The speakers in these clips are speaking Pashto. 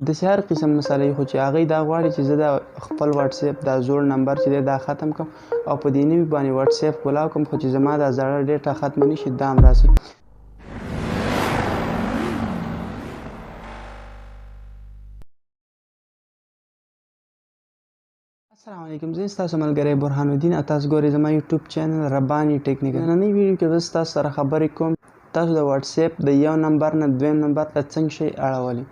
داسې هر قسم مسئلې خو چې هغوی دا غواړي چې زه د خپل واتس اپ دا زوړ نمبر چې دی دا ختم کړم او په دې نوي باندې واتس اپ کولاو کړم، خو چې زما دا زړه ډیټا ختمه نه شي، دا هم راسي. السلام علیکم، زه ستاسو ملګری برهان الدین او تاسو ګورئ زما یوټیوب چینل رباني ټیکنیکل. نننۍ ویډیو کې زه ستاسو سره خبرې کوم تاسو د واتس اپ د یو نمبر نه دویم نمبر ته څنګه شئ اړولی.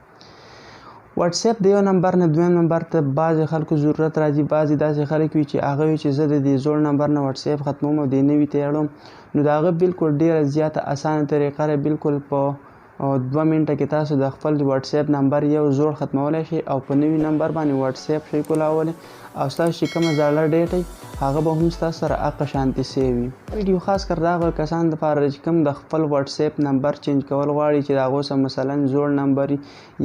واتس اپ د یو نمبر نه دویم نمبر ته بعضې خلکو ضرورت راځي، بعضې داسې خلک وي چې هغه وي چې زه د دې زوړ نمبر نه واتس اپ ختموم او دې نوي ته یې اړوم، نو د هغه بالکل ډېره زیاته اسانه طریقه ده. بالکل په 2 منټه کې تاسو د خپل واتس اپ نمبر یو زوړ ختمولی شئ او په نوي نمبر باندې واتس اپ شئ کولاولی، او ستاسو چې کومه زړه ډیټا هغه به هم ستاسو سره حق شانتي سوی وي. ویډیو خاص کر د هغو کسانو دپاره چې کوم د خپل واتس اپ نمبر چینج کول غواړي چې د هغو څه مثلا زوړ نمبر وي،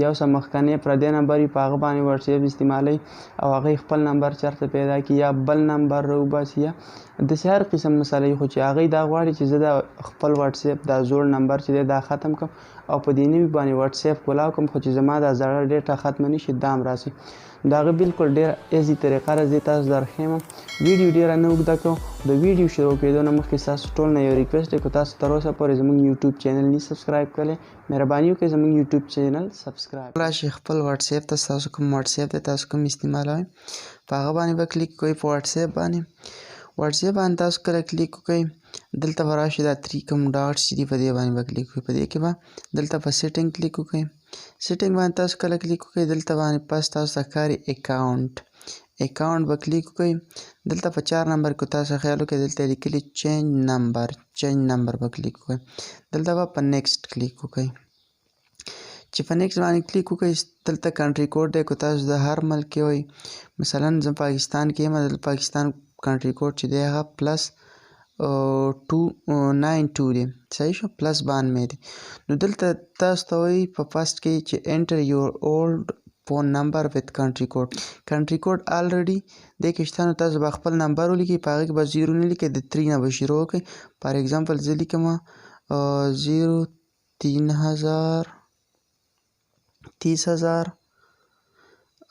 یو څه مخکنی پردی نمبر وي، په هغه باندې واتس اپ استعمالوي او هغوی خپل نمبر چېرته پیدا کړي یا بل نمبر راوباسي، یا داسې هر قسم مسئلې خو چې هغوی دا غواړي چې زه د خپل واتس اپ دا زوړ نمبر چې دی دا ختم کړم او په دې نوي باندې واتس اپ کولاو کړم، خو چې زما دا زړه ډیټا ختمه نه شي، دا هم راسي. د هغه بالکل ډېره ایزي طریقه ده، زه تاسو درښیم. ویډیو ډېره نه اوږده کوم. د ویډیو شروع کېدو نه مخکې ستاسو ټول نه یو ریکویسټ دی، که تاسو تر اوسه پورې زموږ یوټیوب چینل نه سبسکرایب کړی، مهرباني وکړئ زموږ یوټیوب چینل سبسکرایب راشي. خپل واتس اپ ته ستاسو کوم واتس اپ دی تاسو کوم استعمالوئ په هغه باندې به کلیک کوئ. په واتس اپ باندې تاسو کله کلیک وکړئ دلته به راشي دا 3 کوم ډاټس چې دي په دې باندې به کلیک وکړئ. په دې کې به دلته په سیټینګ کلیک وکړئ. سیټینګ باندې تاسو کله کلیک وکړئ دلته باندې پس تاسو ته ښکاري اکاونټ به کلیک وکړئ. دلته په 4 نمبر کې تاسو خیال وکړئ دلته لیکلي چینج نمبر به کلیک وکړئ. دلته به په نیکسټ کلیک وکړئ. چې په نیکسټ باندې کلیک وکړئ دلته کنټري کوډ دی، که تاسو د هر ملک کې وئ، مثلا زه پاکستان کې یم، د پاکستان کنټري کوډ چې دی هغه +292 دی، صحیح شو، +92 دی. نو دلته تاسو ته وایي په فاست کې چې انټر یور اولډ فون نمبر وت کنټري کوډ الریډي دې کې شته، نو تاسو به خپل نمبر ولیکئ، په هغه کې به 0 نه لیکئ، د 3 نه به شروع وکړئ. فار ایګزامپل زه لیکم 03000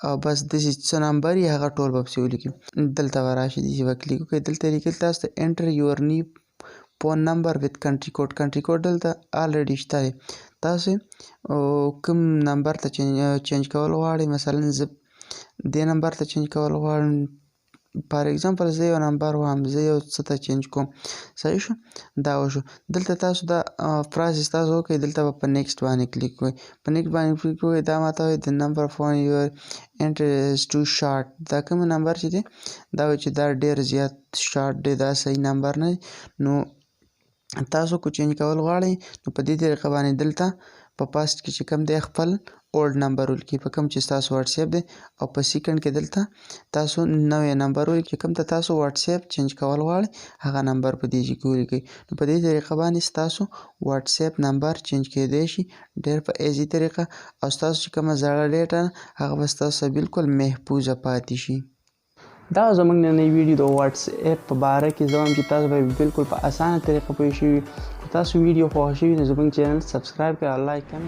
او بس داسې څه نمبر یې هغه ټول به پسې ولیکئ. دلته به راشي داسې به کلیک وکړئ. دلته لیکل تاسو ته انټر یور نیو فون نمبر وت کنټري کوډ دلته الریډي شته دی. تاسو کوم نمبر ته چینج کول غواړئ، مثلا زه دې نمبر ته چینج کول غواړم، فار ایګزامپل زه یو نمبر وایم، زه یو څه ته چینج کوم، صحیح شو، دا وشو. دلته تاسو دا پروسس تاسو وکړئ، دلته به په نیکسټ باندې کلیک کوئ. په نیکسټ باندې کلیک کوئ، دا ماته وایي د نمبر فون یور انټر از ټو شارټ، دا کوم نمبر چې دی دا وایي چې دا ډېر زیات شارټ دی، دا صحیح نمبر نه دی. نو تاسو کو چینج کول غواړئ نو په دې طریقه باندې دلته په پاست کې چې کوم دی خپل اولډ نمبر ولیکئ، په کوم چې ستاسو واتس اپ دی، او په سیکنډ کې دلته تاسو نوی نمبر ولیکئ، کوم ته تاسو واتس اپ چینج کول غواړئ هغه نمبر په دې کې ولیکئ. نو په دې طریقه باندې ستاسو واتس اپ نمبر چینج کېدی شي ډېر په ایزي طریقه، او ستاسو چې کومه زړه ډیټا هغه به ستاسو بالکل محفوظه پاتې شي. دا زموږ نننۍ ویډیو د واتس اپ په باره کې، زه وایم چې تاسو به بالکل په اسانه طریقه پوه شوي. که تاسو ویډیو خوښه شوي نو زموږ چینل سبسکرایب کړئ او لایک هم